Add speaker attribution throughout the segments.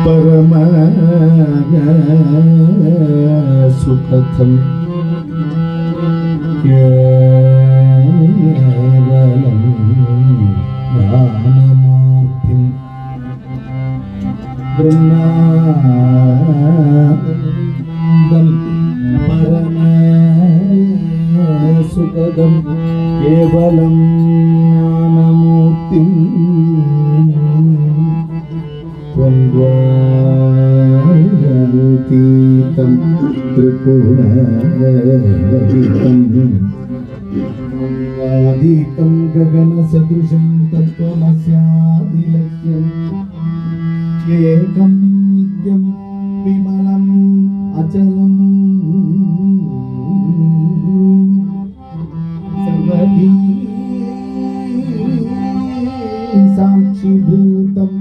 Speaker 1: परम सुखदम केवलम ज्ञानमूर्तिं ब्रह्मानंदं परम सुखदम केवलम ज्ञानमूर्तिं द्वन्द्वातीतं त्रिपुरातीतं आदितं गगनसदृशं तत्त्वमस्यादिलक्ष्यम् एकं नित्यं विमलम् अचलम् सर्वधी साक्षिभूतं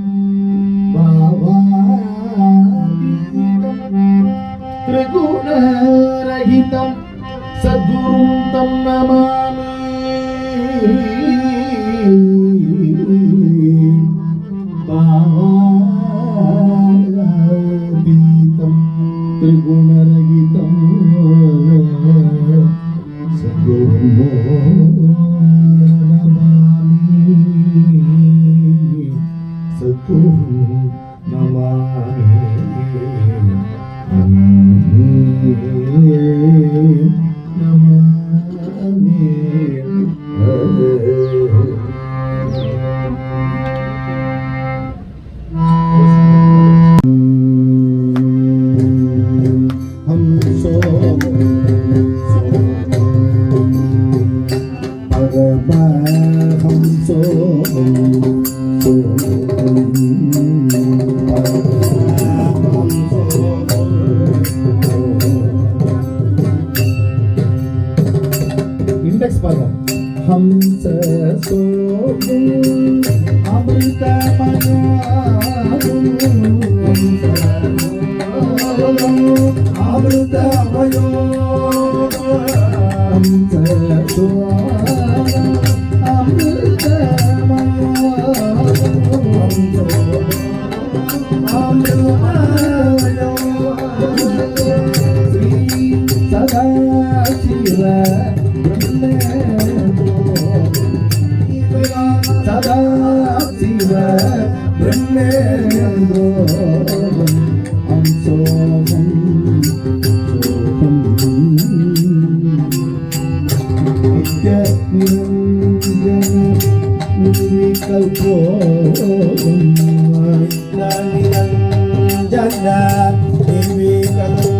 Speaker 1: त्रिगुणरहितं सद्गुरुं तं नमामि भावातीतं त्रिगुणरहितं सद्गुरुं नमामि सद्गुरुं नमामि इंडेक्स पदम हंस सोम अमृतमयो अमृतमयो हंस सोम अमृतमयो श्री सदाशिव सदाशिव ब्रह्मेन्द्रो हम सोहं नित्य निरंजन निर्विकल्पो निरंजन निर्विकल्पो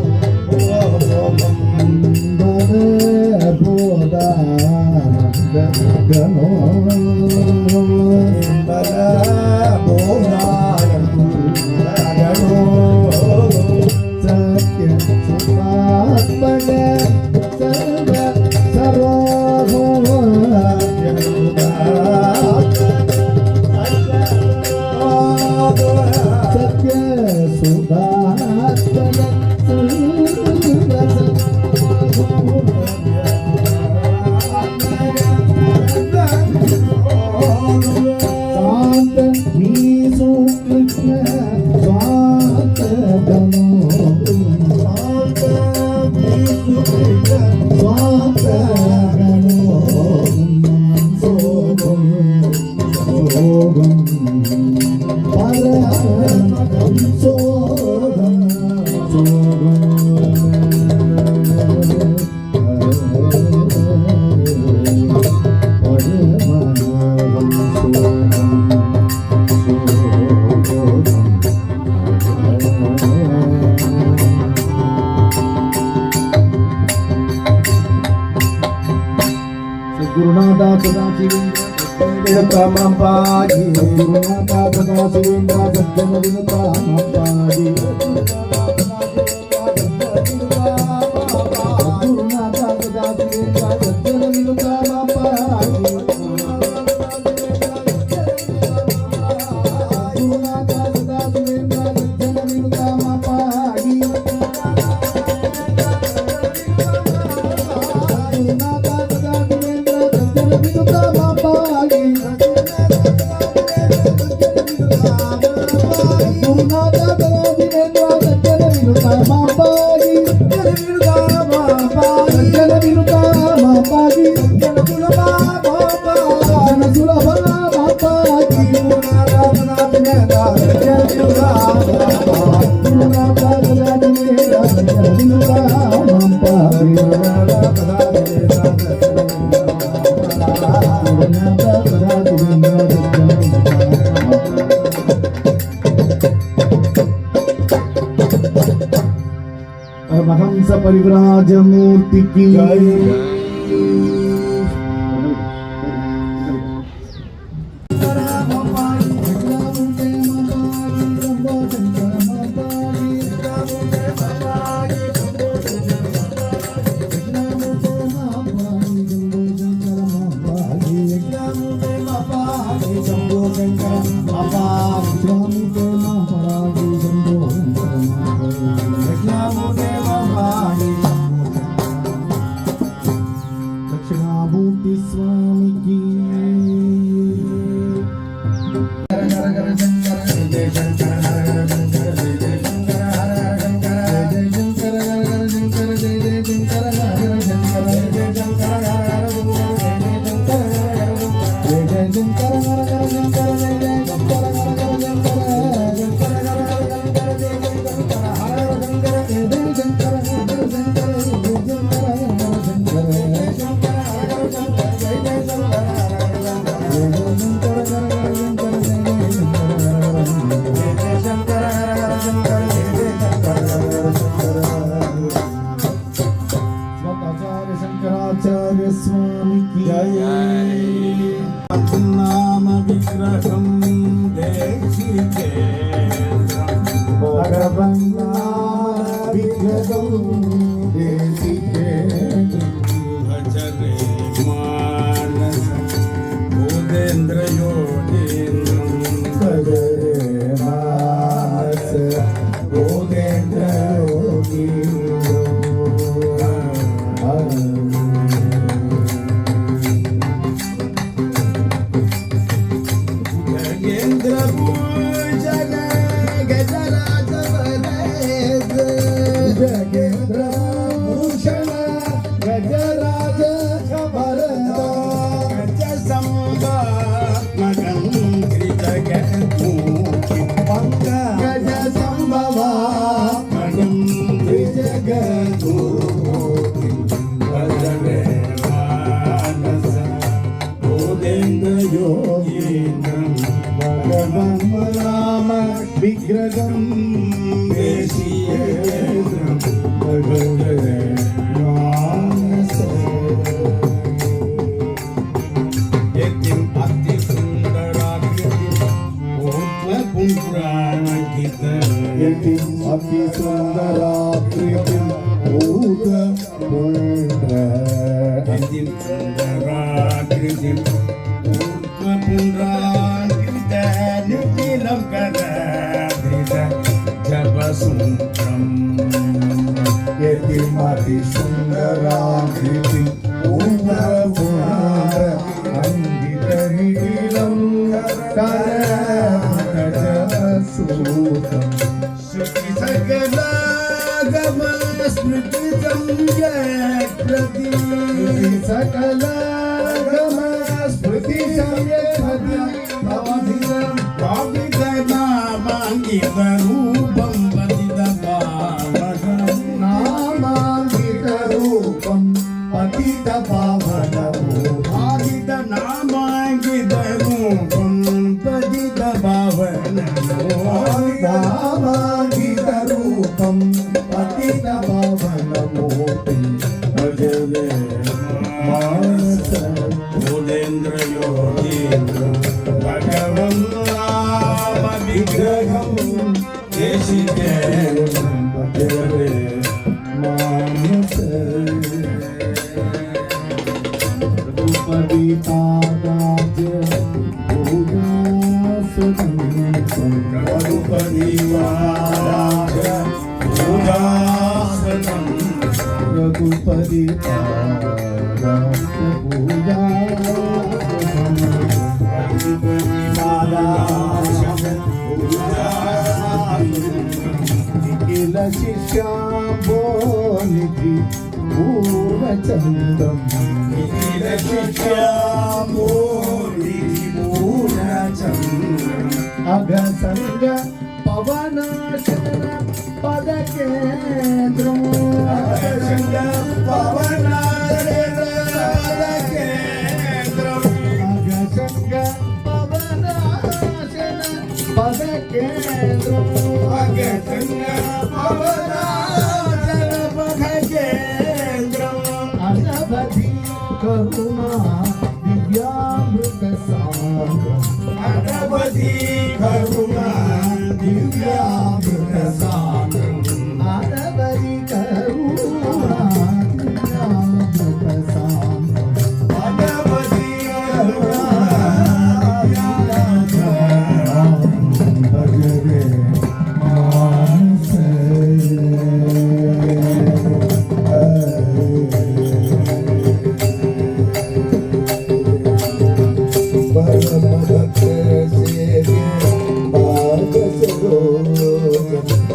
Speaker 1: गुरुनाथा सदाशिवेन्द्र मम्पाजी गुरुनाथा सदाशिवेन्द्र सज्जन विनुता मम्पाजी गुरुनाथा सदाशिवेन्द्र सज्जन विनुता मम्पाजी गुरुनाथा सदाशिवेन्द्र सज्जन विनुता मम्पाजी गुरुनाथा परमहंस परिव्राज मूर्ति की दक्षिणामूर्ति स्वामी की शंकराचार्य स्वामी की नाम विग्रहं भगवन् विग्रहं
Speaker 2: भजरे मानस भूतेन्द्र योगेन्द्रं
Speaker 1: भजरे मानस भूतेन्द्र गजेंद्र भूषण गजराज
Speaker 2: गज संभात्मकं त्रिजगन्मूर्ति
Speaker 1: गज संभवात्मकं
Speaker 2: त्रिजगन्मूर्ति भजरे मानस भूतेन्द्र योगीन्द्रं
Speaker 1: भगवन् राम विग्रहं
Speaker 2: देशीयेन्द्रं
Speaker 1: भजरे मानस
Speaker 2: यतिम् अतिसुन्दराकृतिं भूतपुण्ड्राङ्कितं
Speaker 1: यतिम् अतिसुन्दराकृतिं भूतपुण्ड्र
Speaker 2: यतिं सुन्दराकृतिं भूतपुण्ड्राङ्कितनिखिलं कराधृत जपसूत्रम्
Speaker 1: यतिमति सुन्दराकृति ऊर्ध्वपुण्ड्र अङ्गितनिखिलं करमकजसूत्रम्
Speaker 2: श्रुति सकलागम स्मृति संयकृति
Speaker 1: सकलागम स्मृति संयकृति
Speaker 2: नामाङ्कितरूपं पतितपावनं
Speaker 1: नामाङ्कितरूपं पतितपावनम्
Speaker 2: नामाङ्कितरूपं पतितपावनं
Speaker 1: नामाङ्कितरूपं पतितपावनमूर्तिं भजरे मानस
Speaker 2: भूतेन्द्र योगीन्द्रं भगवन् राम विग्रहं देशिकेन्द्रं
Speaker 1: भजरे मानस रघुपतितादाज भुजासनं
Speaker 2: रघुपतिवाराज भुजासनं
Speaker 1: रघुपतितादाज निखिल शिष्याम्बोनिधि पूर्णचन्द्रं
Speaker 2: निखिल शिष्याम्बोनिधि पूर्णचन्द्रम्
Speaker 1: अघसङ्ग పవనాశన పదకేంద్రం
Speaker 2: ఆకాశంగ పవనాశన పదకేంద్రం
Speaker 1: ఆకాశంగ పవనాశన పదకేంద్రం
Speaker 2: ఆకాశంగ పవనాశన పదకేంద్రం
Speaker 1: అనవధి కరుణా దివ్యామృత సాగరం
Speaker 2: అనవధి కరుణా దివ్యామృత సాగరం
Speaker 1: అనవధి కరుణా దివ్యామృత సాగరం
Speaker 2: అనవధి కరుణా
Speaker 1: భజరే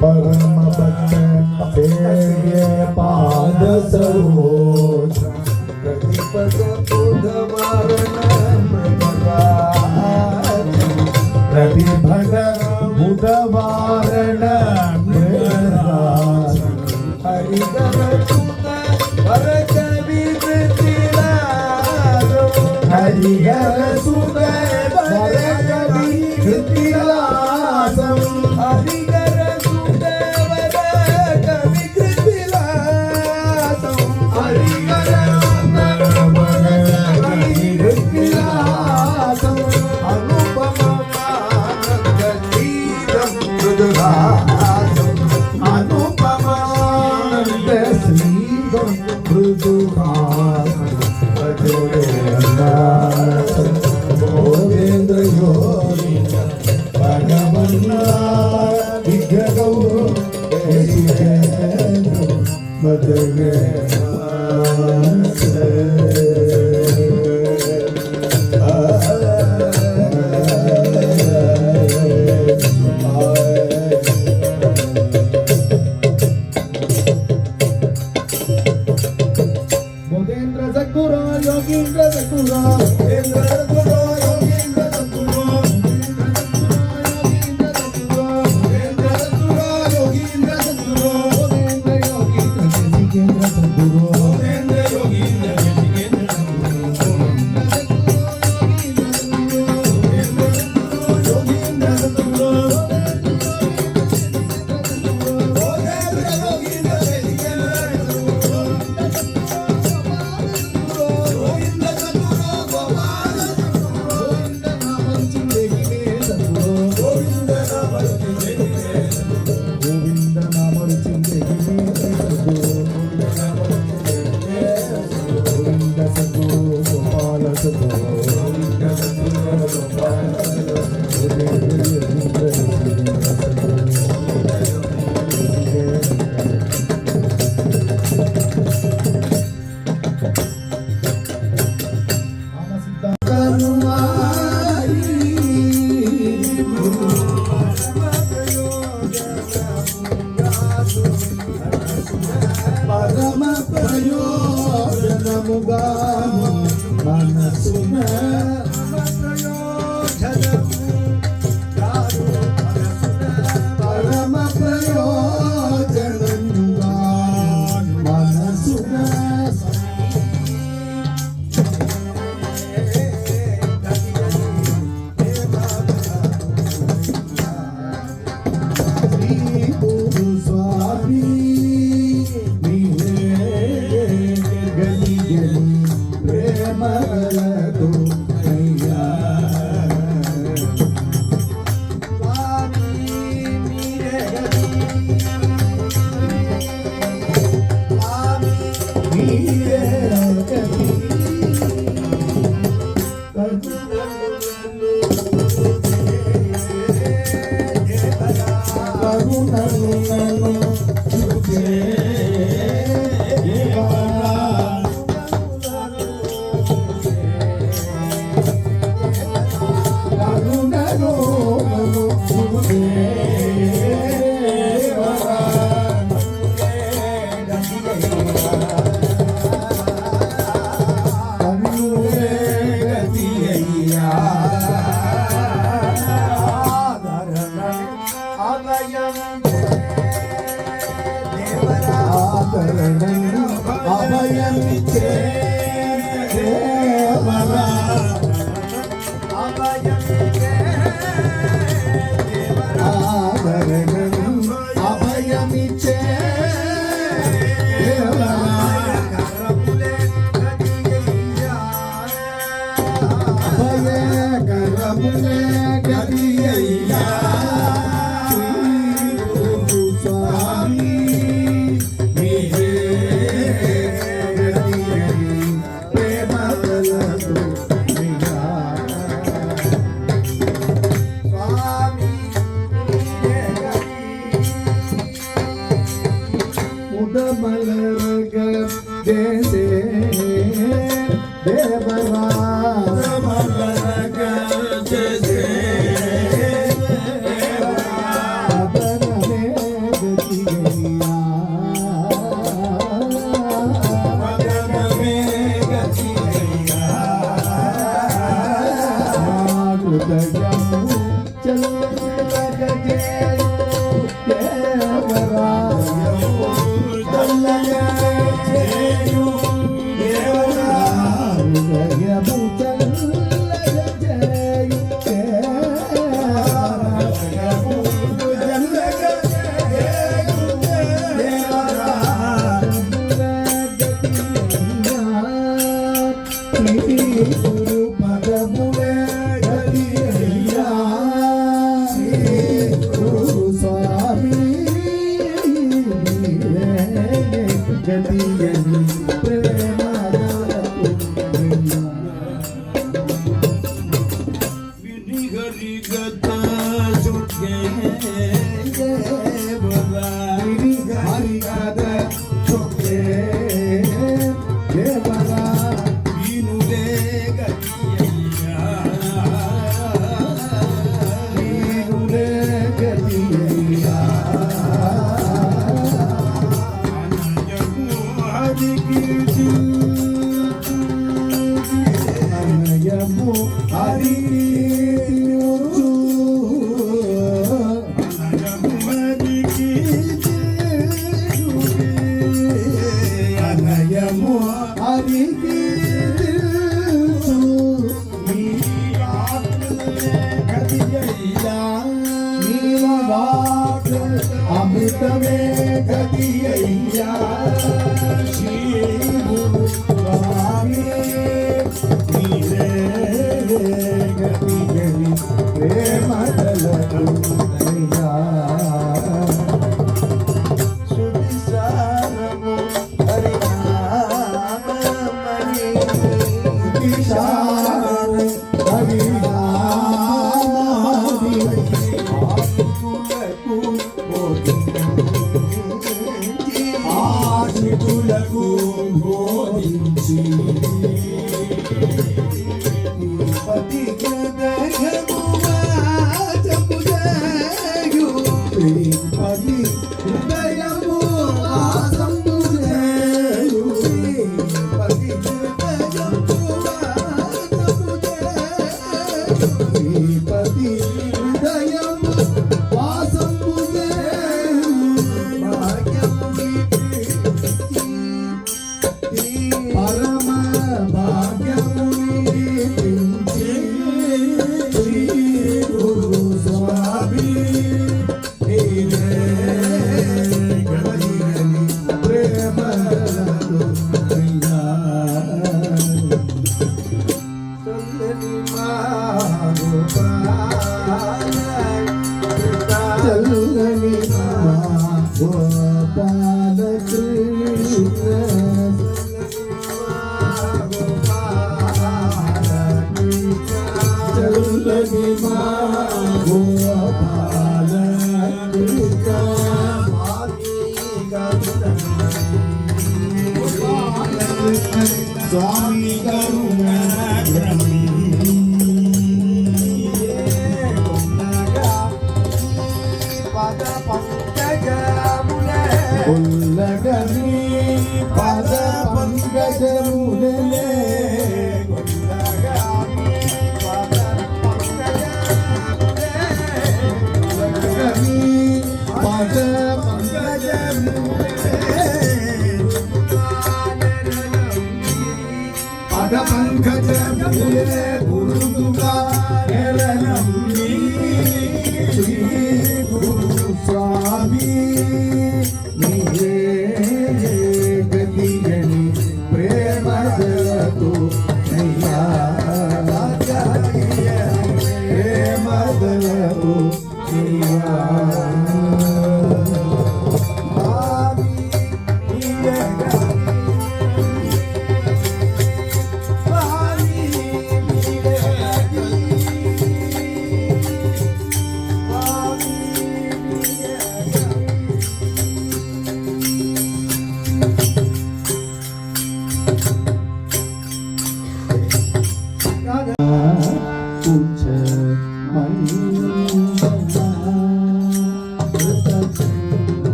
Speaker 1: పరమ భక్త సేవ్య పాద సరోజ ప్రతిపద బుధవారణ మృగరాజ ప్రతిభద బుధవారణ మృగరాజ హరిగర సుత వరకవి కృతిలాస హరిగర సుత వరకవి కృతిలాసం హరిగర సుత వరకవి కృతిలాసం హరిగర సుత వరకవి కృతిలాసం అనుపమానంద జీవం మృదుహాసం అనుపమానంద శ్రీవం మృదుహాసం భజరేంద్రాసం భోగేంద్ర యోగి భగవన్నా విగ్రహం భోగేంద్ర సద్గురు యోగీంద్ర సద్గురు
Speaker 2: ఇంద్ర గురు యోగీంద్ర గురు ఇంద్ర గురు యోగీంద్ర గురు
Speaker 1: భోగేంద్ర యోగీంద్ర శశికేంద్ర సద్గురు
Speaker 2: ఇంద్ర యోగీంద్ర శశికేంద్ర యోగీంద్ర గురు ఇంద్ర యోగీంద్ర శశికేంద్ర గోవింద సద్గురు గోపాల గోవింద నామం చిందేగినే సద్గురు గోవింద నామం చిందేగినే
Speaker 1: గోవింద నామరు చిందగినే సద్గురు గోవింద సద్గురు గోపాల సద్గురు పరమ ప్రయోజనముగా మనసున పరమ ప్రయోజనముగా మనసున శ్రీ గురు స్వామి గలి గలి ప్రేమలతో అయ్యా మీరే గలి కరుణను చూచే కరుణను చూచే కరుణే గతి అయ్యా ఆదరణను అభయమిచ్చే దేవరా ఆదరణను అభయమిచ్చే దేవరా అభయకరములే గదియ్యా స్వామి మీరే గదియ్యని ప్రేమ కలదు మీరా ఉడమలరగ దేశే దేవరా అదనమే గతియ్యా హృదయము చల్లగజేయు దేవరా హృదయము చల్లగజేయు గురు పదములే గతియ్యా గురు స్వామి గతియ్యని ప్రేమ హరి కథ చొక్కే దేవరా నీనులే గతియ్యా అనయము హరికీర్తించు అనయము హరికీర్తించు నీలవాక్ అమృతమే గతియ్యా శ్రీ గురు స్వామి నీవే గతియ్యని ప్రేమ కలదు అయ్యా కిషాన్ హరినామాది ఆశ్రితులకు బోధించి పతి పది హృదయము ఆసంబుజేయు పది పతి హృదయము ఆసంబుజేయు పరమ భాగ్యముని పెంచి శ్రీ గురు స్వామి నీవే గతియ్యని ప్రేమ కలదు అయ్యా చల్లని మా గోపాల కృష్ణ చల్లని మా గోపాల కృష్ణ స్వామి కరుణ ఉల్లగని పద పంకజములే ఉల్లగని
Speaker 2: పద పంకజ గురుదుగా
Speaker 1: గురు స్వామి నీవే గతిగని ప్రేమదలతో నయ్యా ప్రేమదలతో నయ్యా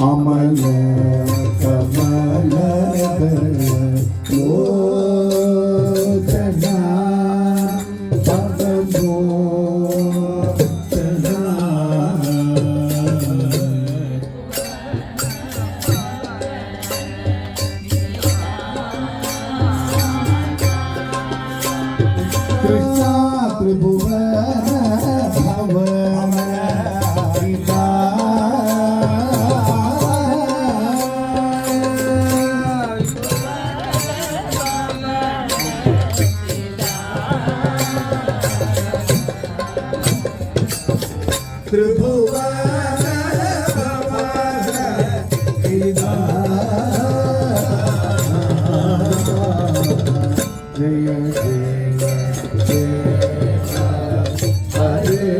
Speaker 1: అమల కమల లోచన పదమోచన కృష్ణ త్రిభువన భవన పితా త్రిభువన భవన పితా జయ జయ హరే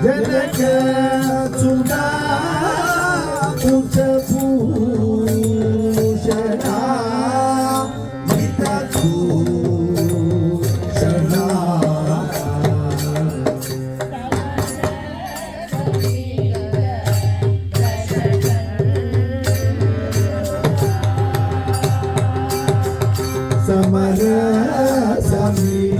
Speaker 1: జనక సుధా భూషణ మితభూషణ సమర సమీర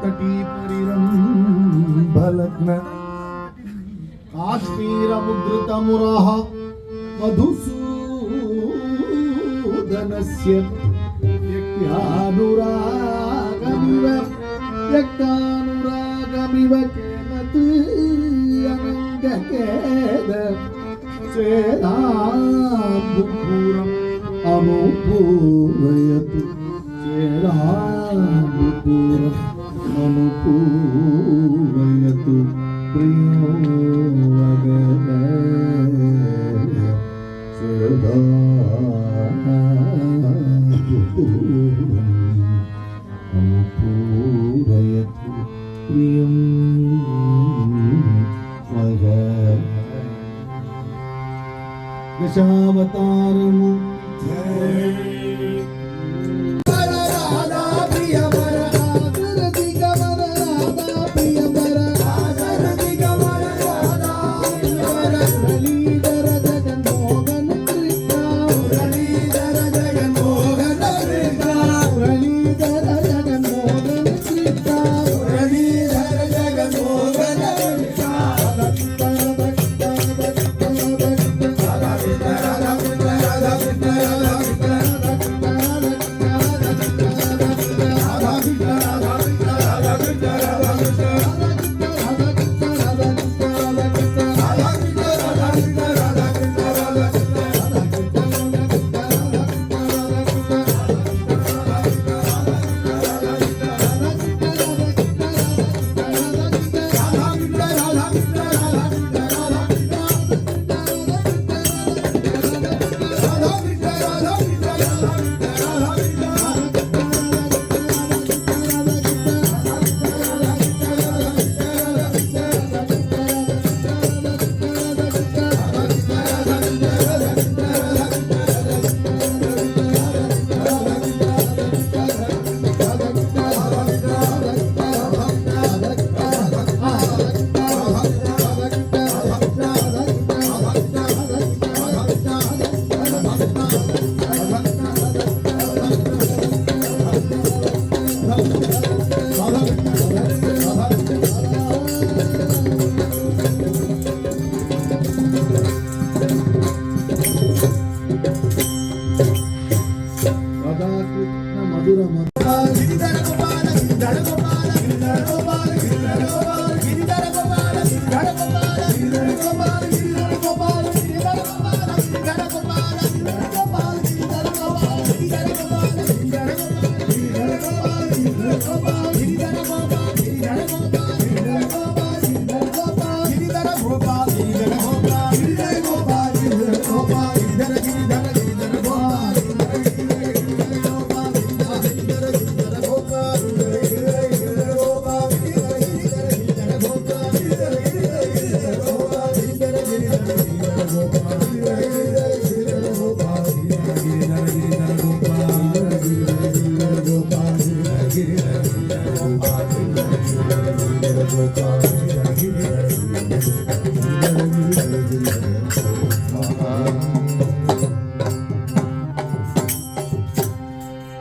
Speaker 1: तटीपरिरम्भलग्न
Speaker 2: काश्मीरमुद्रितमुरः मधुसूदनस्य व्यक्तानुरागमिव केनत् अनङ्गकेद चेदाम्बुपूरम् अनुपूरयतु चेदाम्बुपूरम् अनुपूरयतु प्रियो वगद अनुपूरयतु प्रियं वगद दशावतारमु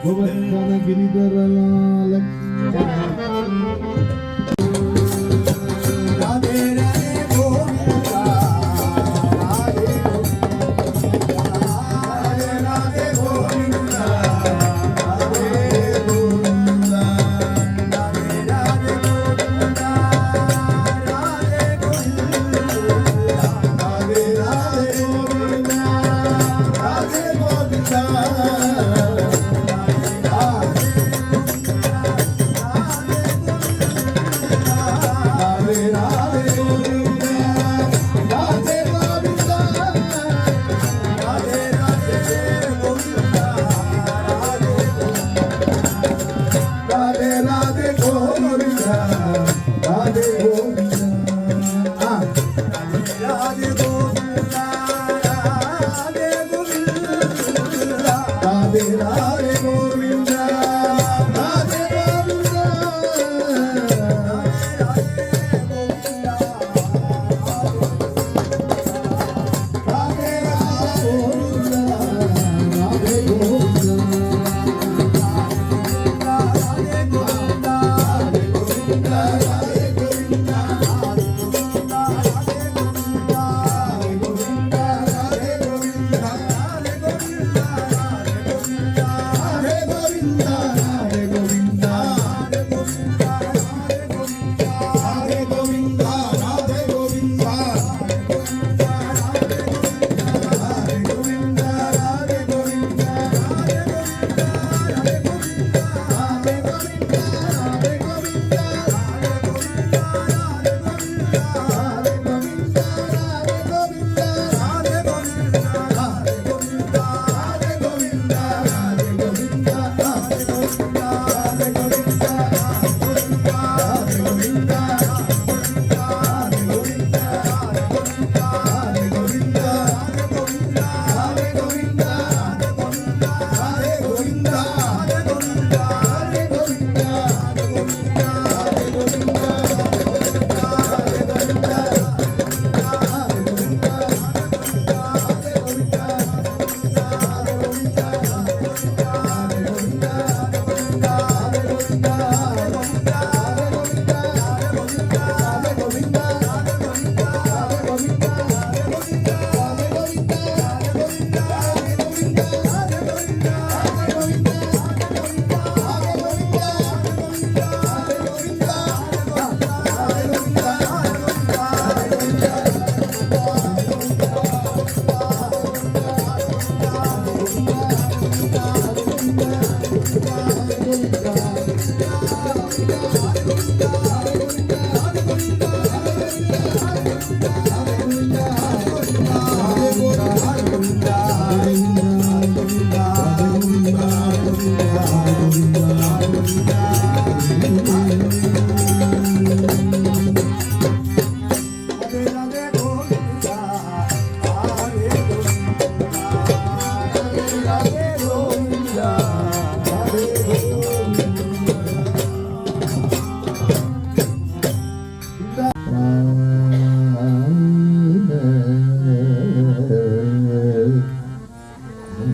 Speaker 2: गोवर्धन गिरिधर लाल राधे राधे गोविंदा राधे राधे गोविंदा राधे गोविंदा राधे राधे गोविंदा राधे गोविंदा राधे राधे गोविंदा राधे गोविंदा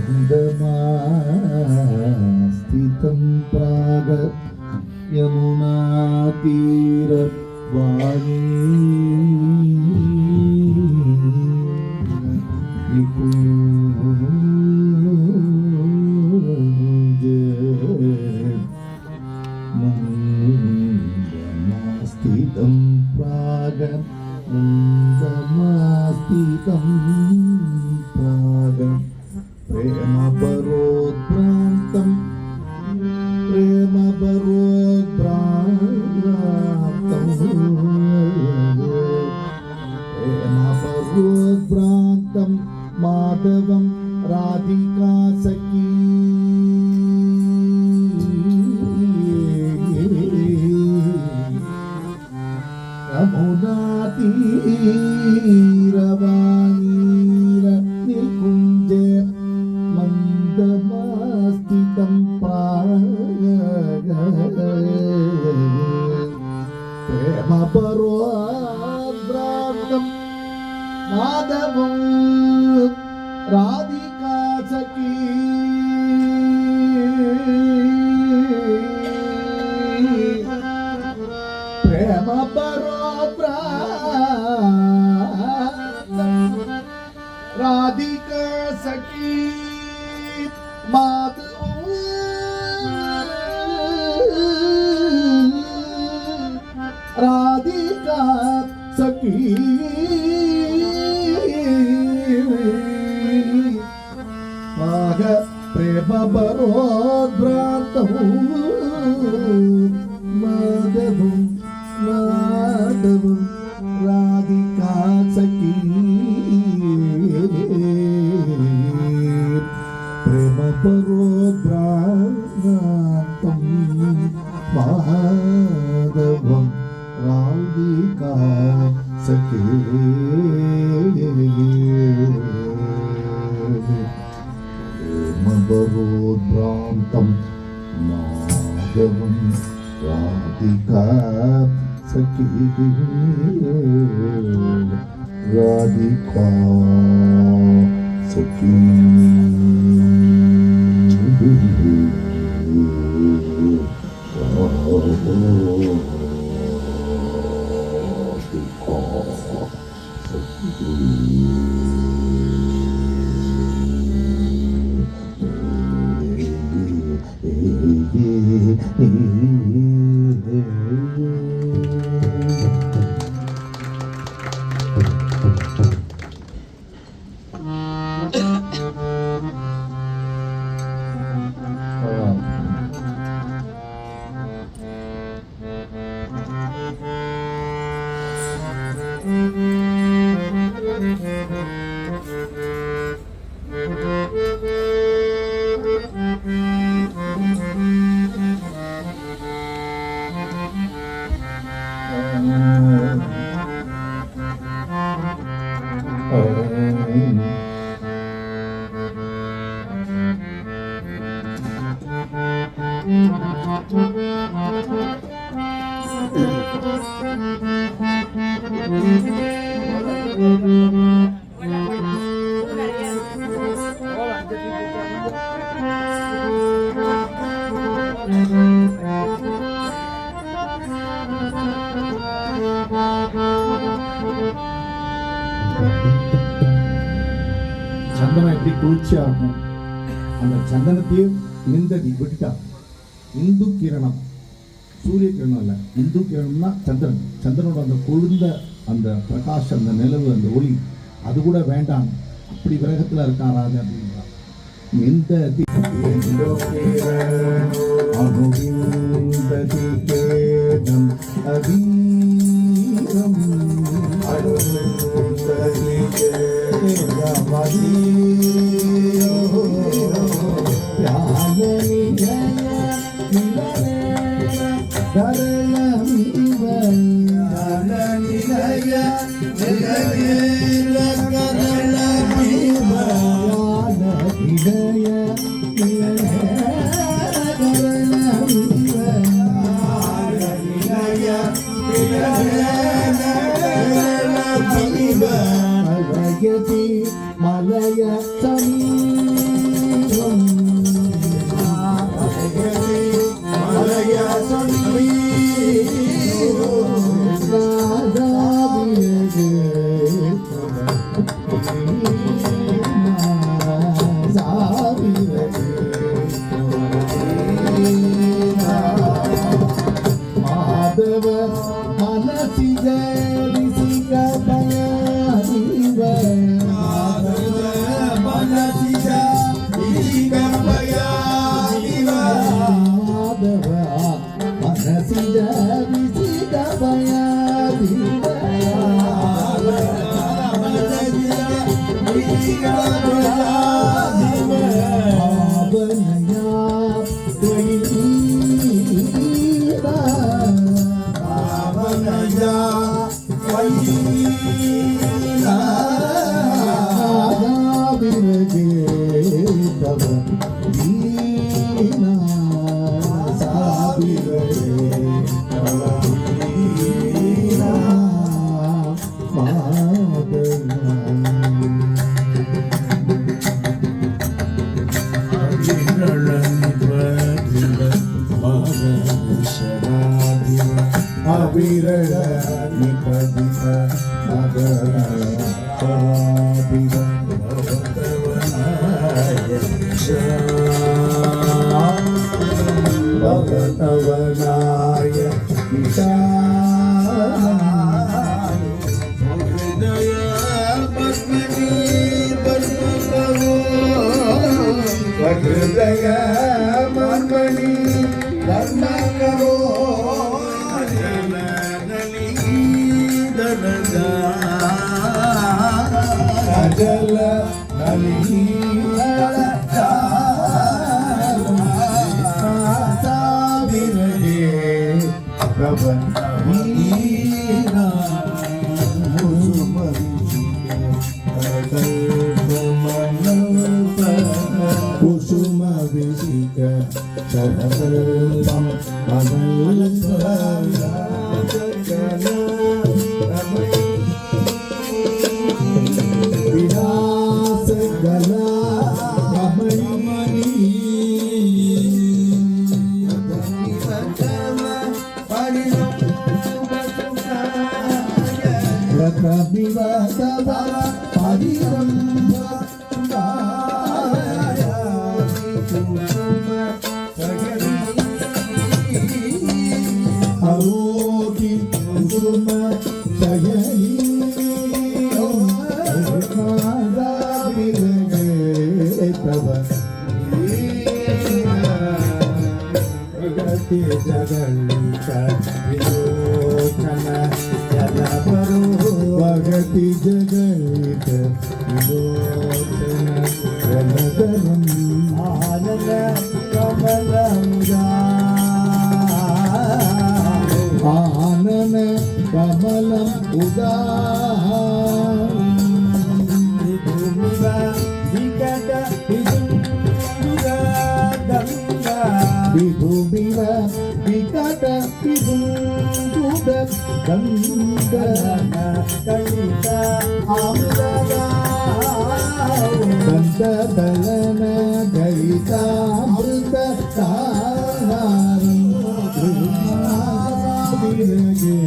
Speaker 1: मन्दमास्थितं प्राग यमुनातीरवाणी निकुञ्ज मन्दमास्थितं प्राग मन्दमास्थितं प्राग प्रेमपरोद्भ्रान्तं प्रेमपरोद्भ्रान्तं माधवं राधिका सखी यमुनातीरवाणीर निकुञ्जे मन्दमास्थितं प्राग प्रेमपरोद्भ्रान्तं माधवं राधिका सखी प्रेमपरोद्भ्रान्तं राधिका सखी माधव राधिका सखी माघ प्रेमपरोद्भ्रान्तं माधवं माधवं राधिका सखी प्रेमपरोद्भ्रान्तं माधवं राधिका सखी प्रेमपरोद्भ्रान्तं माधवं राधिका सखी राधिका सखी சந்தனம் எப்படி குளிர்ச்சியா இருக்கும். அந்த சந்தனத்தையே நிந்ததி விட்டுட்டா. இந்து கிரணம், சூரிய கிரணம் இல்லை, இந்து கிரணம்னா சந்திரன். சந்திரனோட அந்த கொழுந்த அந்த பிரகாஷம், அந்த நிலவு, அந்த ஒளி, அது கூட வேண்டாம். அப்படி கிரகத்தில் இருக்காராது அப்படின்றான். நிந்ததி அனுவிந்ததி கேதம் அதீரம் அனுவிந்ததி கேதம் அதீரம் யாதனி ஜய நிலவேன கரணமிவ யாதனி ஜய நிலவேன கரணமிவ யாதனி ஜய மலய சமீ வீணா சாபிரே வீணா மாதவா அபிரள நிபதித மகர சாபிர பகவனாய விஷா ஹிருதய மன்மணி கர்ணகரோ அஜல குசுமபிஷிக சகல்பம் விநாசகலா ரமணி ரத்னவிவதவ பரிரம்ப அரோகி குசும சயனி தவ பிரகதி ஜகலிக விலோச்சன யதபரோ பிரகதி ஜகலிக விலோச்சன யதபரம் ஆனந்த கமலமுதா ஆனன கமலம் உதா விதுமிவ விகட விதுங்குட கங்க கணித அமிர்தா கந்ததலன கரிதாமிருத சாரம் கிருஷ்ணாவிரகே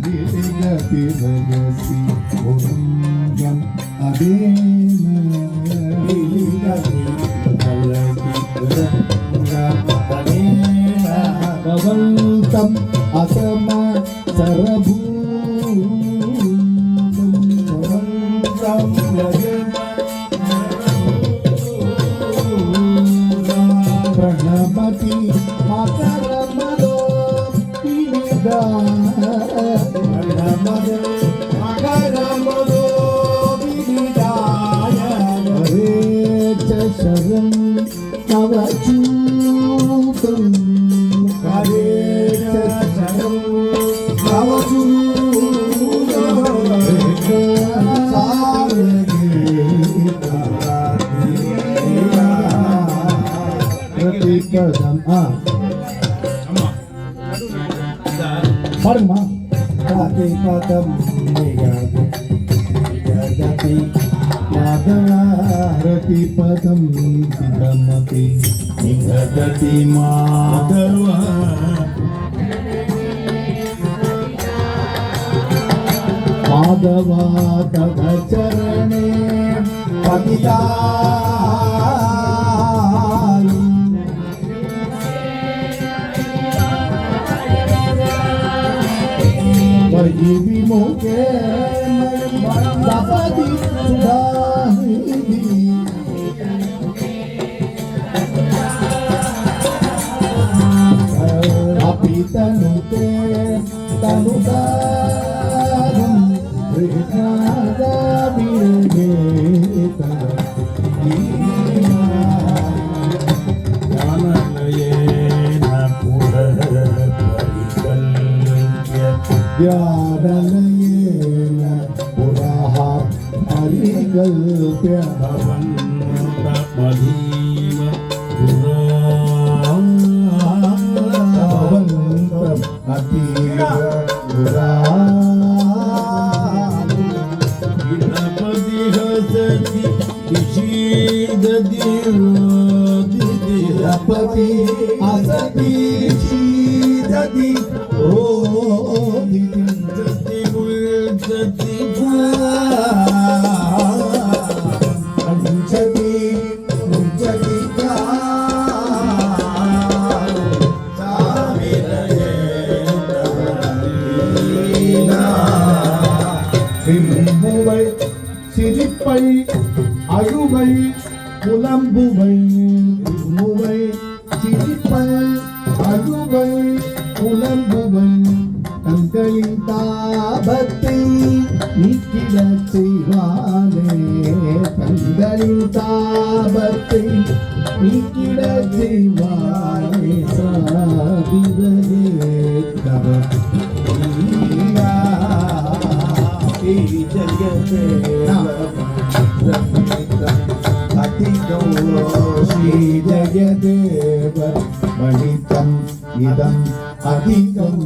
Speaker 1: விதிகதி ரகசி ஓங்கம் அதேன பவந்தம் அசம சரபூதம் பவந்தம் பிரணமதி மகரமதோ மகரமதோ சரம் நவச்சூதம் சரம் பிரதிபதம் பாருங்கம்மா பிரதிபதம் ஜகதி பிரதிபதம் சிதமதி நிகததி மாதவ மாதவா தவ சரணே பதிதாலும் वही विमोके सपदी सुधाहिदी अपि तनुते तनुदारं कृष्णादा विरगे ज्ञानलयेन पुरः परिकल्प्य ज्ञानलयेन पुरः परिकल्प्य परिकल्प्य
Speaker 2: भवन्तमधीव
Speaker 1: भवन्तम् अतीव
Speaker 2: गणपति हसति विषीदति
Speaker 1: गणपति असति शीदति रोदिति
Speaker 2: जति मुल्जति
Speaker 1: अंशति मुञ्चति விரும்புவை சிரிப்பை அழுவை புலம்புவை விரும்புவை சிரிப்பை அழுவை புலம்புவை தங்களின் தாபத்தை நீக்கிடச் செய்வானே தங்களின் தாபத்தை நீக்கிடச் செய்வானே சாதிரே தவ श्री जयदेव वणितम् इदम् अधिकम्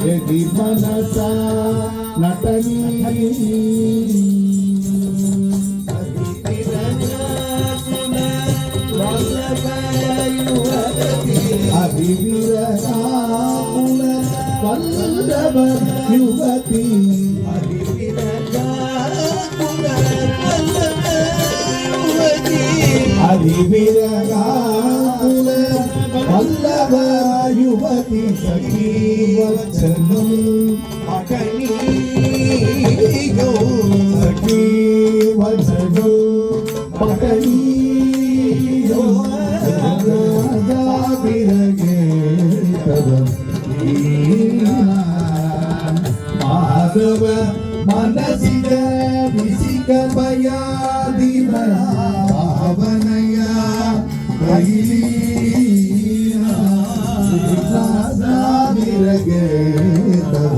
Speaker 1: यदि मनसा नटनी अभिविरगाकुल वल्लभ युवती अभिविरगाकुल वल्लभ युवती सखी वत्सलम् सखी वत्सलम् पकड़ीयो माधव मनसिज विसिक भयादिव भावनया विरगे तव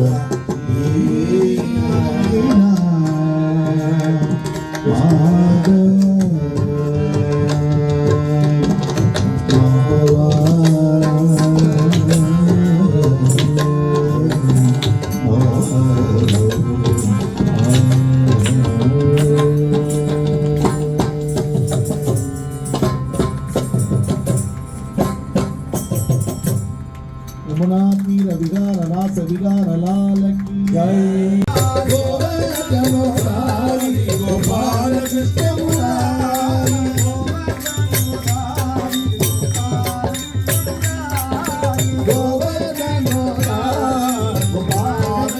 Speaker 1: यमुना तीर विगार रास विगार लाल की जय गोपाल कृष्ण मुरारी गोवर्धन गोपाल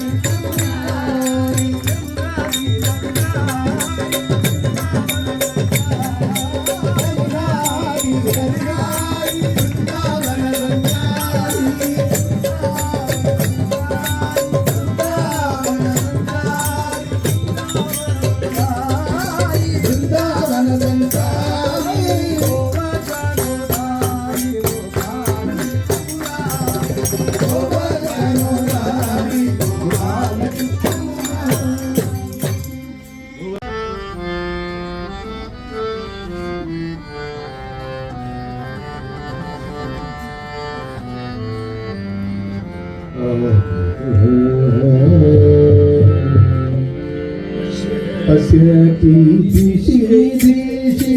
Speaker 1: पश्यति दिशि दिशि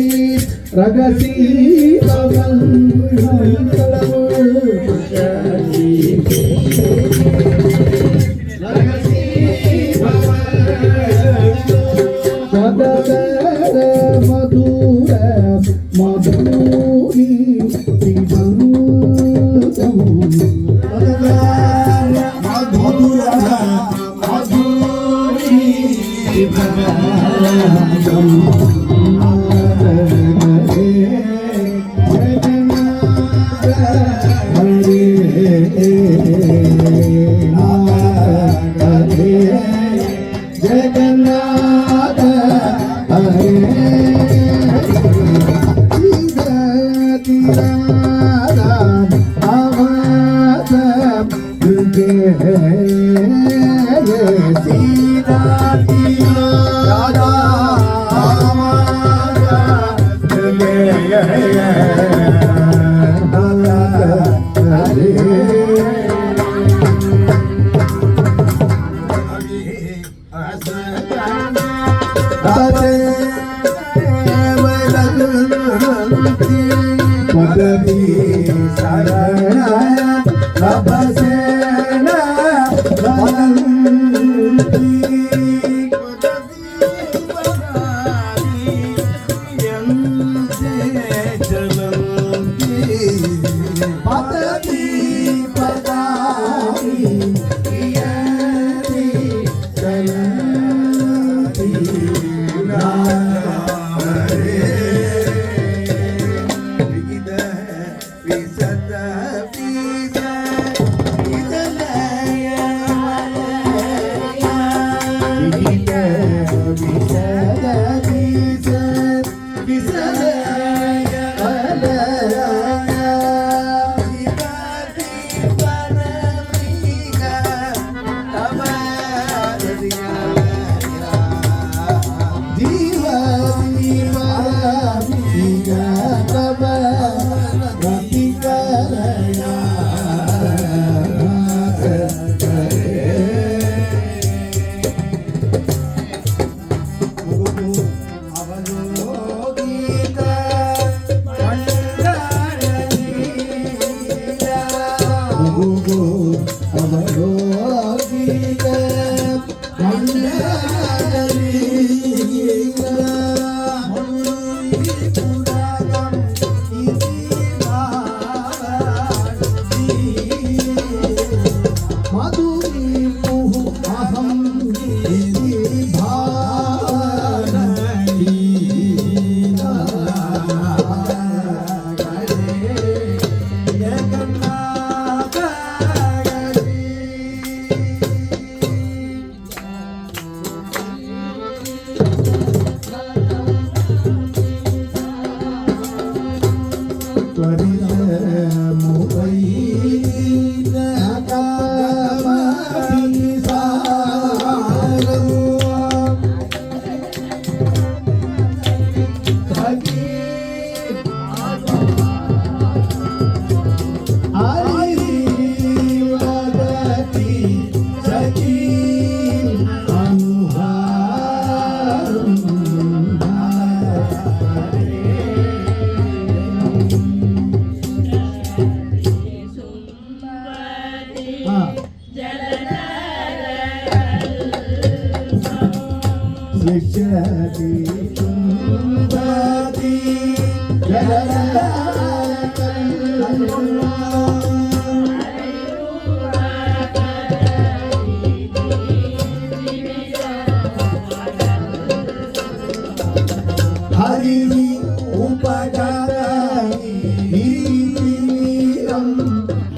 Speaker 1: रगसि मधुर मधुरी जगन्नाथ हरे आवाज तुझे
Speaker 3: పదవి శరణ అభసేన వదంతి పదవి పదాని యతి చలంతి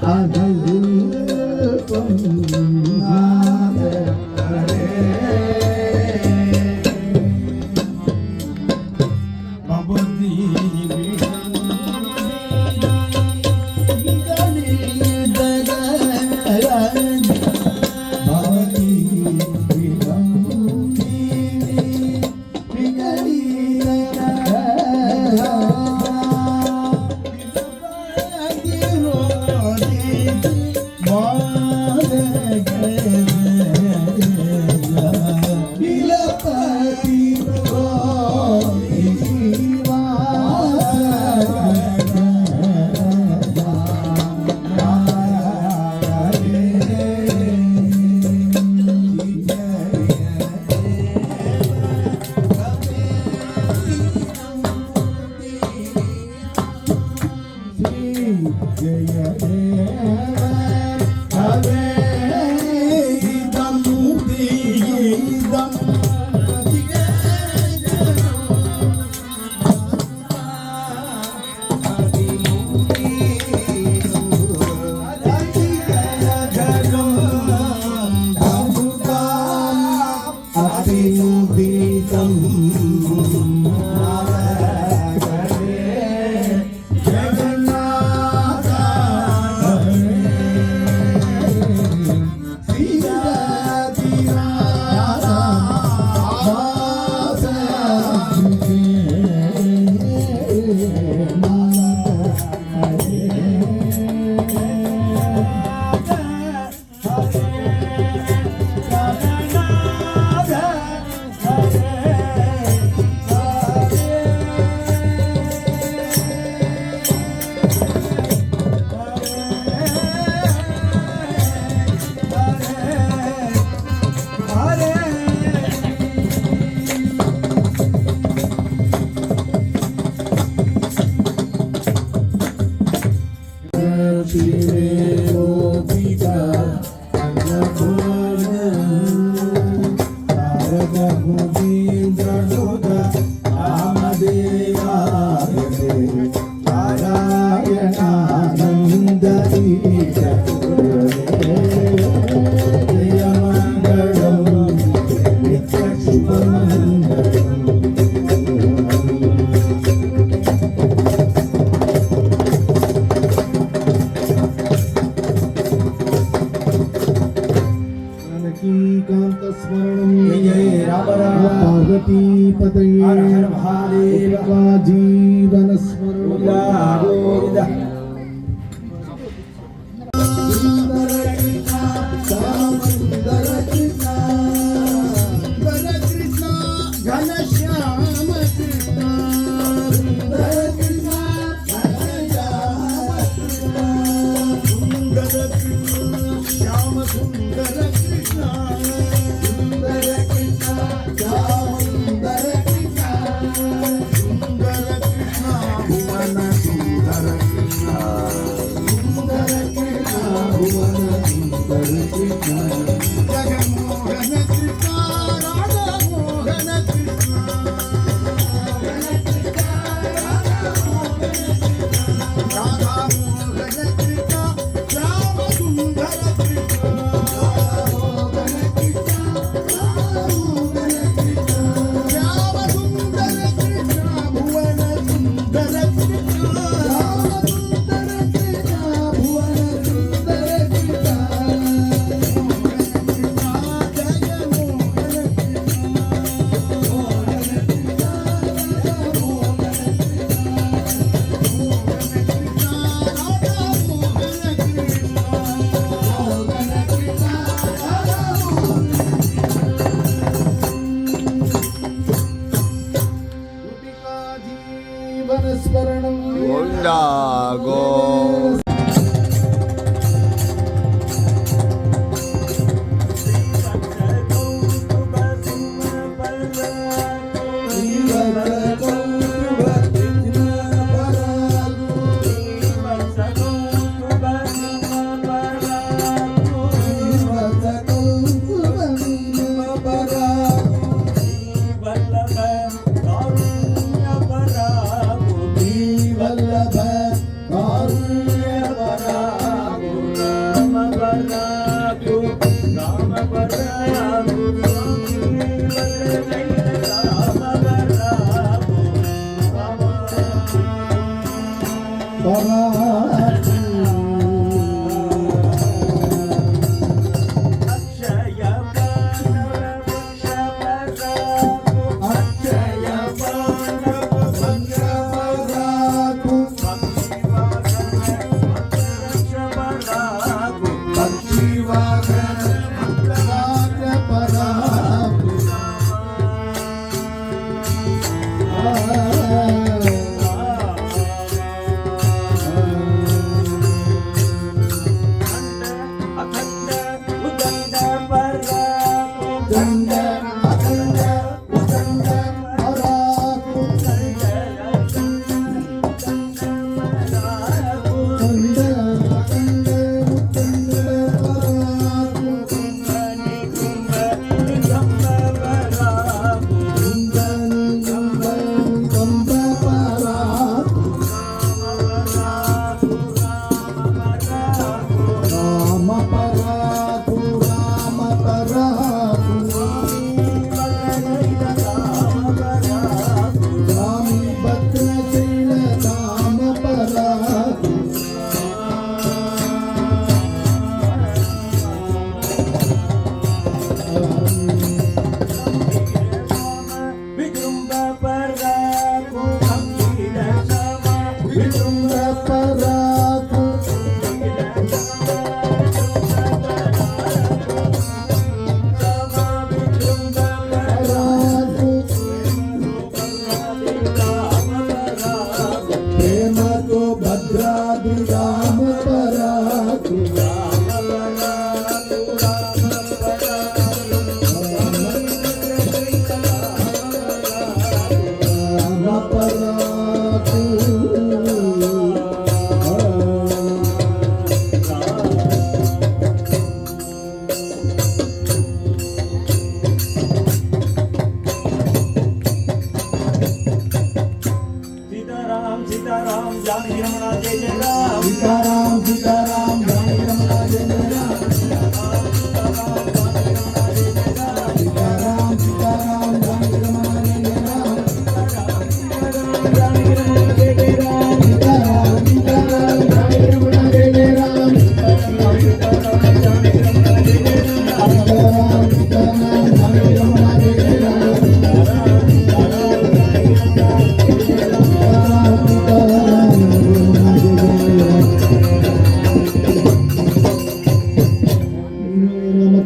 Speaker 2: Hare
Speaker 1: జీవన స్మరణ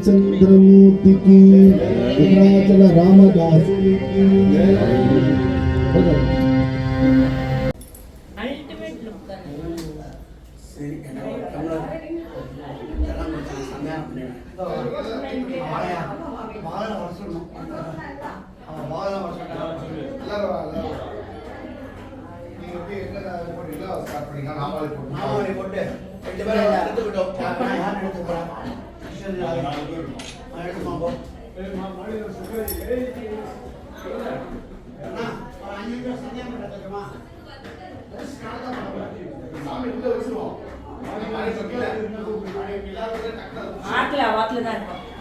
Speaker 1: రామచంద్రమూర్తికి విరాచల రామదాసునికి
Speaker 4: అల్టిమేట్ లుక్ ఆటలే వాట్లే దానికి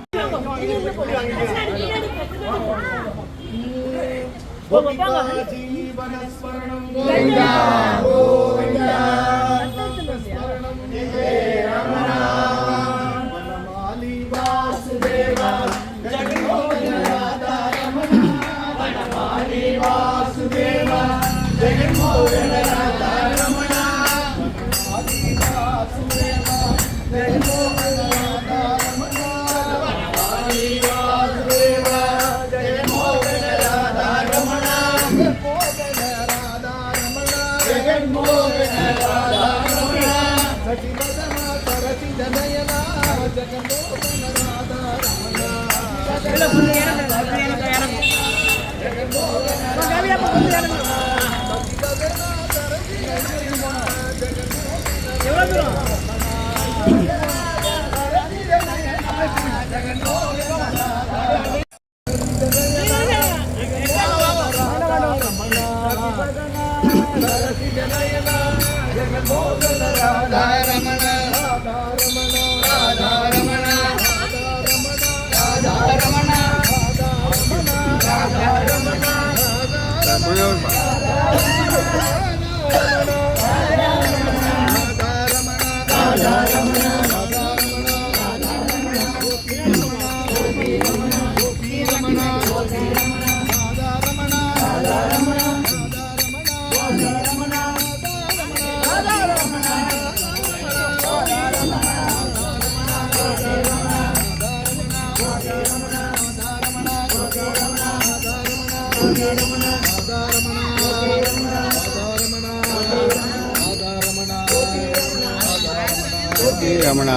Speaker 3: రమణ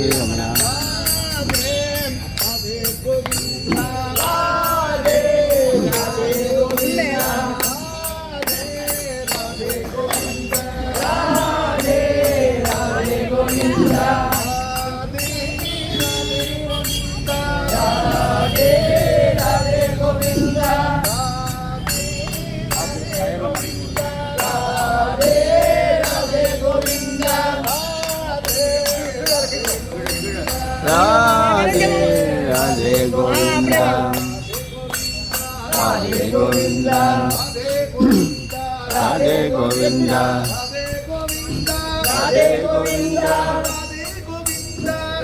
Speaker 3: రమణ రాధే రాధే గోవింద రాధే గోవింద రాధే గోవింద రాధే గోవింద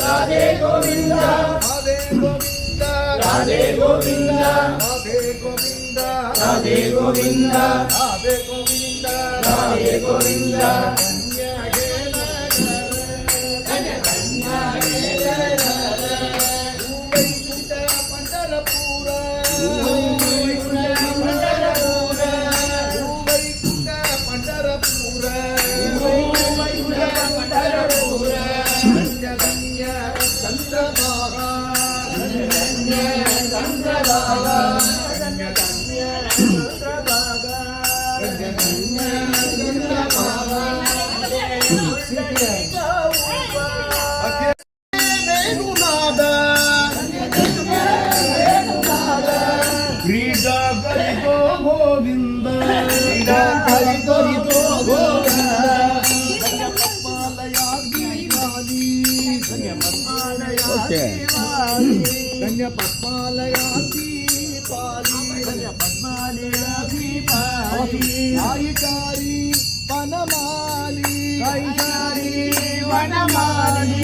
Speaker 3: రాధే గోవింద రాధే గోవింద రాధే గోవింద రాధే గోవింద వనమాలి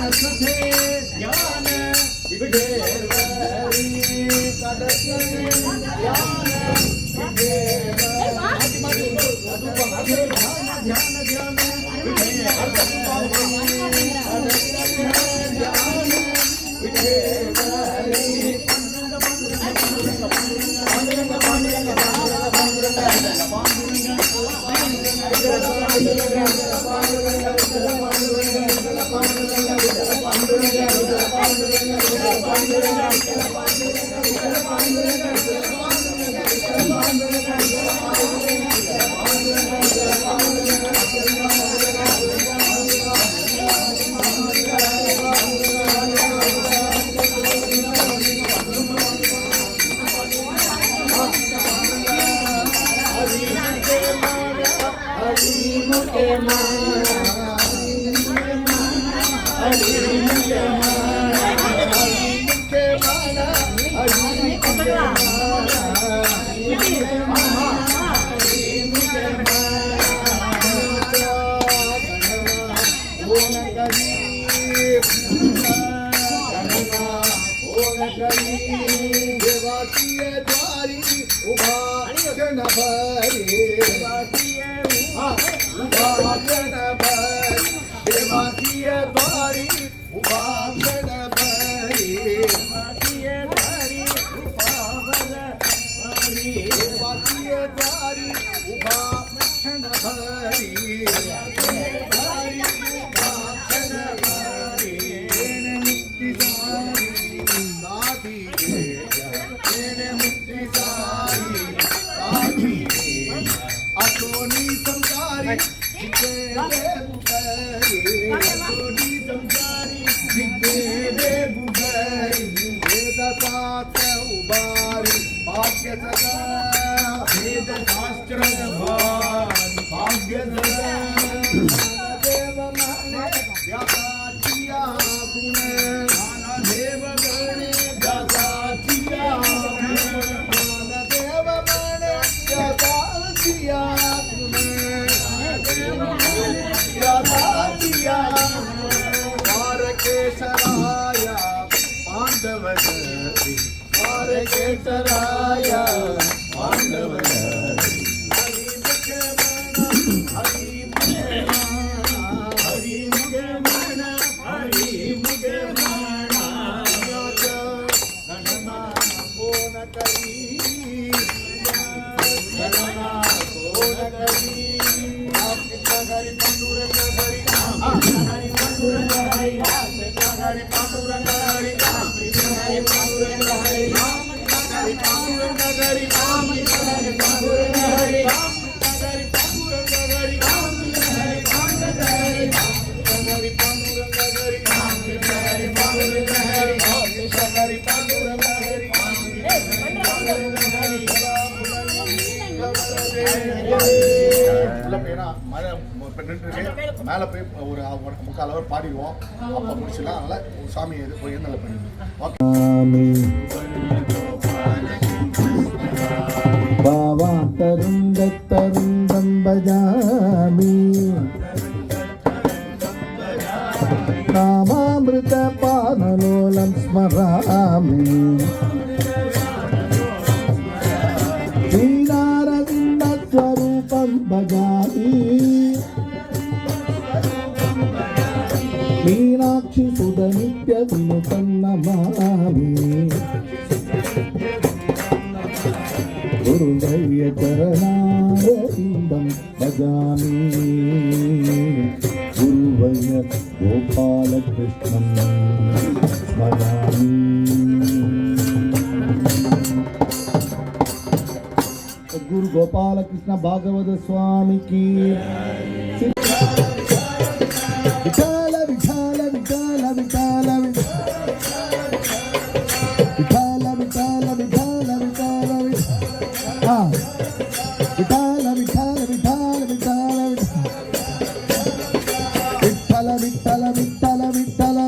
Speaker 3: सदस्ये ध्यान विधेवरी सदस्ये ध्यान
Speaker 1: மேலே போய் ஒரு முக்கால் அவர் பாடிடுவோம். அப்போ முடிச்சுலாம். அதனால் சாமி போய் எழுந்தலை பண்ணிடுவோம்.
Speaker 5: बाबा तरुन्दं भजामि नामामृतपानलोलं स्मरामि लीलारविन्दस्वरूपं भजामि मीनाक्षि सुधनित्यविनुतं नमामि गुरुवर्य चरणारविन्दं भजामि गुरुवर्य गोपालकृष्णं स्मरामि गुरु गोपालकृष्ण भागवत स्वामी की विठाल विठाल विठाल विठाल विठाल विठाल विठाल विठाल विठाल विठाल विठाल विठाल विठ्ठल विठ्ठल विठ्ठल विठ्ठल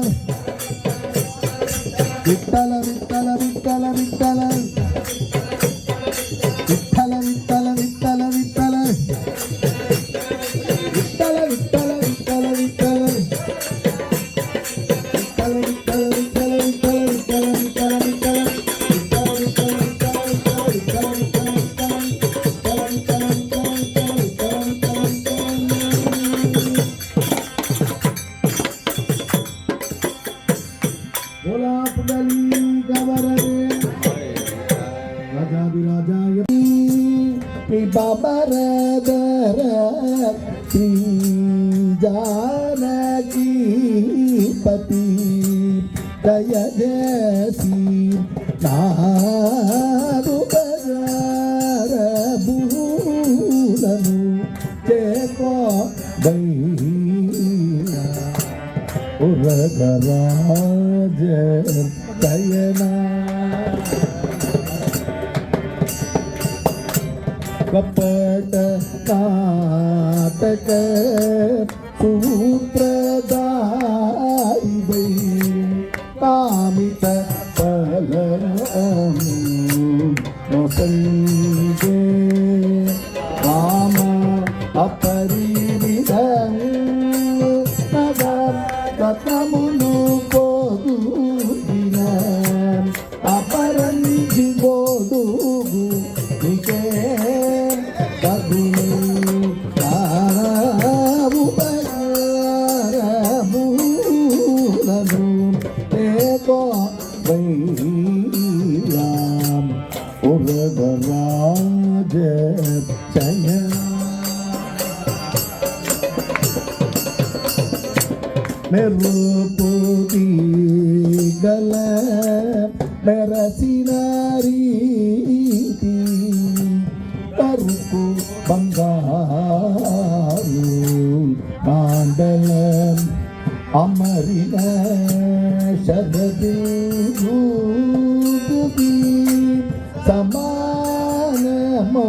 Speaker 5: विठ्ठल विठ्ठल विठ्ठल विठ्ठल विठ्ठल विठ्ठल विठ्ठल विठ्ठल विठ्ठल विठ्ठल विठ्ठल జానకీపతి జయ జయసి నాదు బజారబూలను చేకో ఉరగరాజ జయనా కపట నాటక సూత్రధారి కామిత ఫలము నొసంగే రామ అపరిమితం కథములు పోదుగిన అపరంజి గోడుగు నికే కగులు మూలను ఏకో వైరాం ఉరగరాజ జయ మెరుపుది గల మెరసిన రీతి పరుపు బంగారు కాండలం అమరిన శరది రూపుది సమానమౌ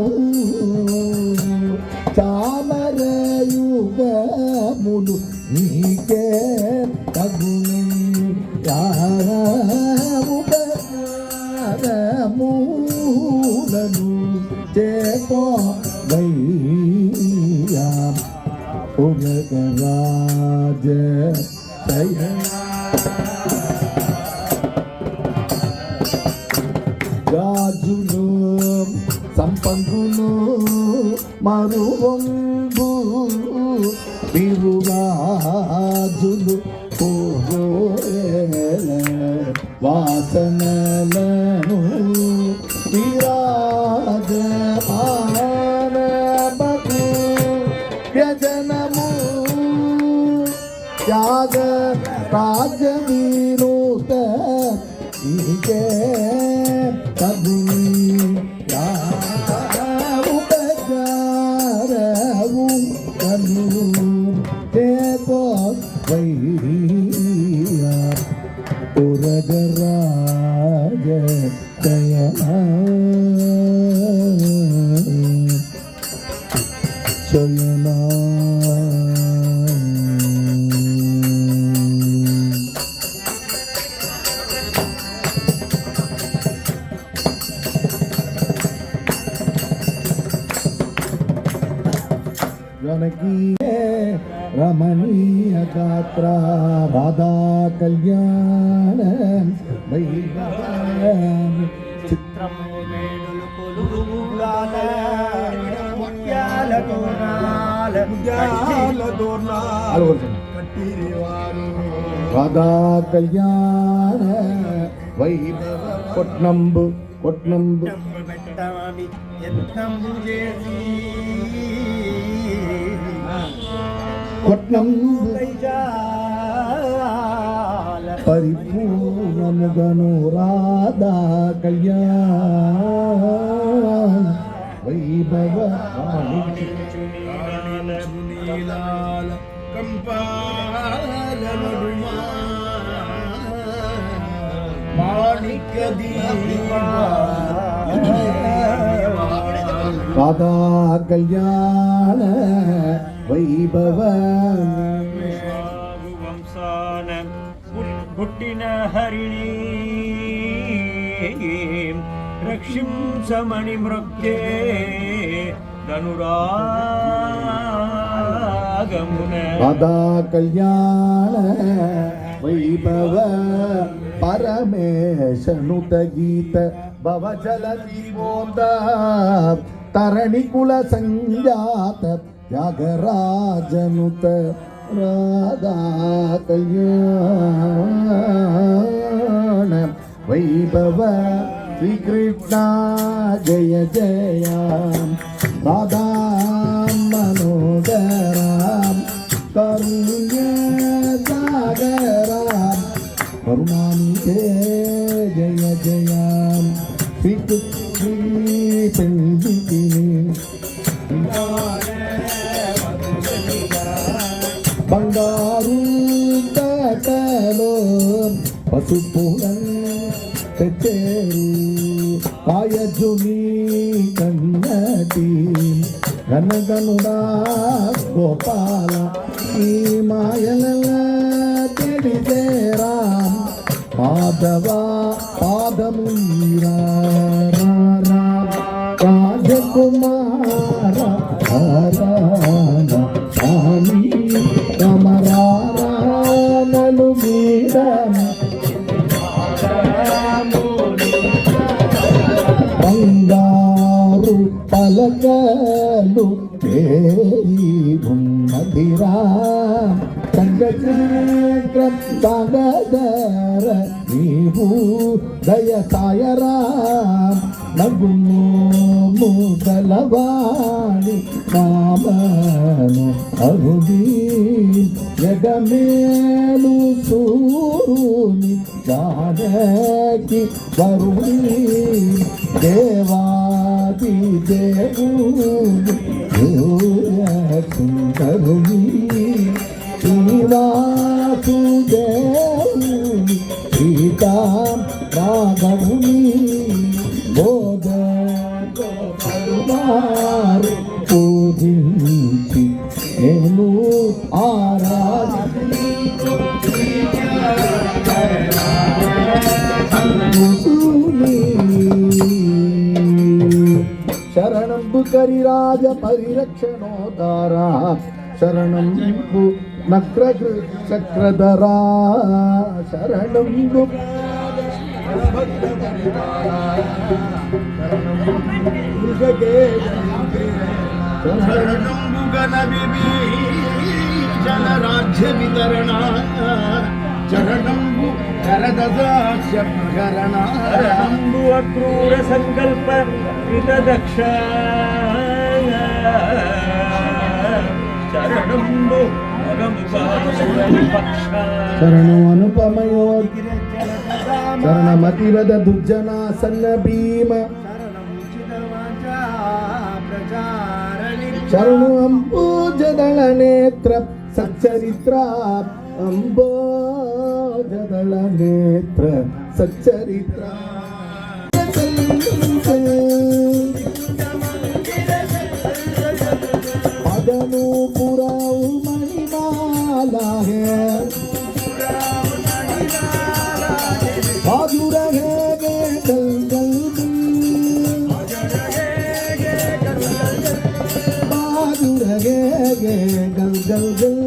Speaker 5: చామరయుగములు నీకే తగులము చేపో వైయా ఉరగరాజ జయ గాజులు సంపంగులు మరువంబు బిరుగాజులు వాసనలను విరాజమానబకు వ్యజనము త్యాగ రాజవీనూత ఇకే కవి ఉపచారవు కను చేకో వైరియా ఉరగరాజ జయ చయనా जानकी रमणीय गात्र राधा कल्याण चित्रम
Speaker 3: వేడులు కొలువుగాల ముత్యాల తోరణాల కట్టిరివారు
Speaker 5: राधा कल्याण वैभव कोट्नंबु कोट्नंबु
Speaker 3: పెట్టామి యత్నంబు చేసి
Speaker 5: कोट्नंबु
Speaker 3: కైజాల
Speaker 5: परिपूर्णमुगनु राधा कल्याण वैभव
Speaker 2: నీలాల కంపాల నడుమా మాణిక్య దీపా
Speaker 5: राधा कल्याण वैभव
Speaker 3: వంశాన పుట్టిన హరిణి రక్షించమణి మృక్కే ధనురాగమున
Speaker 5: राधा कल्याण वैभव परमेशनुत गीत भवजल जीवोन्द तरणिकुल संजात त्यागराजनुत राधा कल्याण वैभव श्री कृष्ण जय जय राधा मनोदरा करुण्य కరుణానిధే జయ జయ శ్రీ పెండికి బంగారు తటలో పసుపులం తెచ్చేరు కాయజుని కన్నటి గనగనుడా గోపాల ఈ మాయల తెలిదేరా మాధవా పాదమురా రాజకుమార స్వామి కమరానలు మీద బంగారు పలకలు ఉన్నదిరా చంద్రచంద్రం సాగదర నీవు దయ సాయరా నగును ముగలవాణి నామను అరుది జగమేలు సూరుని జానకి వరుణి దేవాది దేవుని సుందరుని శ్రీవాసుదేవుని సీతా రాఘవుని బోధ గోపరుమారు పూజించి నేను శరణంబు కరిరాజ పరిరక్షణోదారా శరణంబు నక్ర చక్రధరా శరణంబు
Speaker 2: రాజ్య వితరణ చరణంబు కరదాస్య ప్రకరణ
Speaker 3: శరణంబు అక్రూర సంకల్ప కృతదక్ష శరణంబు మగముఖ
Speaker 5: శరణు అనుపమయో శరణమతిరద దుర్జనాసన్న భీమ శరణు అంబోజదళ నేత్ర సచ్చరిత్ర అంబోజదళ నేత్ర సచ్చరిత్ర పదను పురావు మణిమాల बाजूर है गे गल गल बाजूर है गे गल गल गल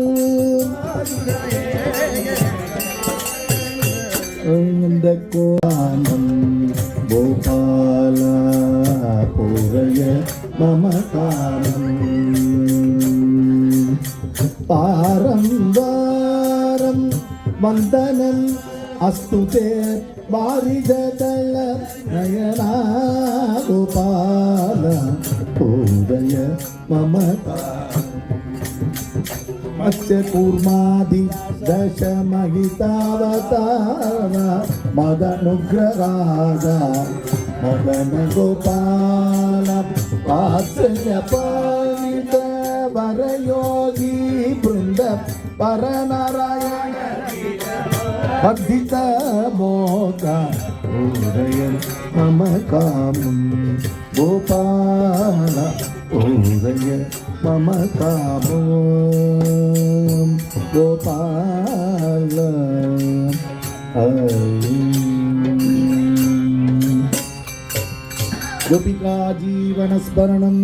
Speaker 5: को आनंद गोपाल पूरय मम पारं वारं वन्दनं अस्तु ते वारिजदल नयना गोपाल पूरय मम मत्स्य कूर्मादि दशमहितावतार मदनुग्रराजा मदन गोपाल वात्सल्य पालित वरयोगी बृंद परनारायण वर्धित मोगा पूरय मम कामं गोपाल पूरय मम कामं गोपाल गोपिका जीवन स्मरणं